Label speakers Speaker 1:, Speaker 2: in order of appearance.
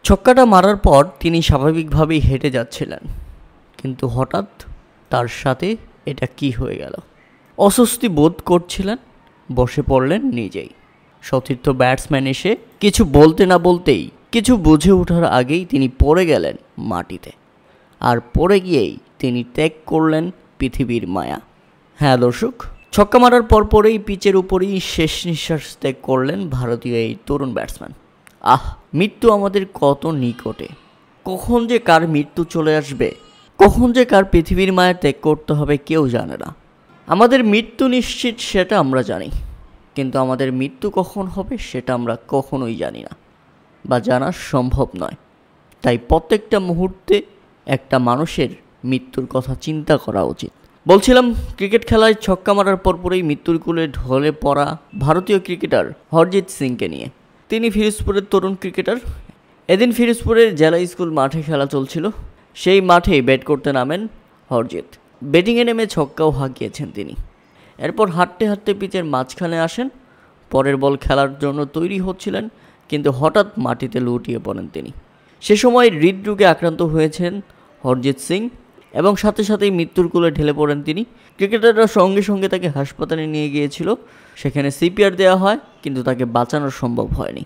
Speaker 1: ছক্কাটা মারার পর তিনি স্বাভাবিকভাবেই হেঁটে যাচ্ছিলেন, কিন্তু হঠাৎ তার সাথে এটা কি হয়ে গেল। অস্বস্তি বোধ করছিলেন, বসে পড়লেন নিজেই। সতীর্থ ব্যাটসম্যান এসে কিছু বলতে না বলতেই, কিছু বুঝে ওঠার আগেই তিনি পড়ে গেলেন মাটিতে। আর পড়ে গিয়েই তিনি ত্যাগ করলেন পৃথিবীর মায়া। হ্যাঁ দর্শক, ছক্কা মারার পরপরেই পিচের উপরেই শেষ নিঃশ্বাস ত্যাগ করলেন ভারতীয় এই তরুণ ব্যাটসম্যান। মৃত্যু আমাদের কত নিকটে। কখন যে কার মৃত্যু চলে আসবে, কখন যে কার পৃথিবীর মায়া ত্যাগ করতে হবে কেউ জানে না। আমাদের মৃত্যু নিশ্চিত সেটা আমরা জানি, কিন্তু আমাদের মৃত্যু কখন হবে সেটা আমরা কখনোই জানি না, বা জানা সম্ভব নয়। তাই প্রত্যেকটা মুহূর্তে একটা মানুষের মৃত্যুর কথা চিন্তা করা উচিত। বলছিলাম, ক্রিকেট খেলায় ছক্কা মারার পরপরই মৃত্যুর কোলে ঢলে পড়া ভারতীয় ক্রিকেটার হরজিৎ সিংকে নিয়ে। তিনি ফিরোজপুরের তরুণ ক্রিকেটার। এদিন ফিরোজপুরের জেলা স্কুল মাঠে খেলা চলছিল। সেই মাঠেই ব্যাট করতে নামেন হরজিৎ। ব্যাটিংয়ে নেমে ছক্কাও হাঁকিয়েছেন তিনি। এরপর হাঁটতে হাঁটতে পিচের মাঝখানে আসেন। পরের বল খেলার জন্য তৈরি হচ্ছিলেন, কিন্তু হঠাৎ মাটিতে লুটিয়ে পড়েন তিনি। সে সময় হৃদরোগে আক্রান্ত হয়েছেন হরজিৎ সিং এবং সাথে সাথেই মৃত্যুর কোলে ঢেলে পড়েন তিনি। ক্রিকেটাররা সঙ্গে সঙ্গে তাকে হাসপাতালে নিয়ে গিয়েছিল। সেখানে সিপিআর দেওয়া হয়, কিন্তু তাকে বাঁচানো সম্ভব হয়নি।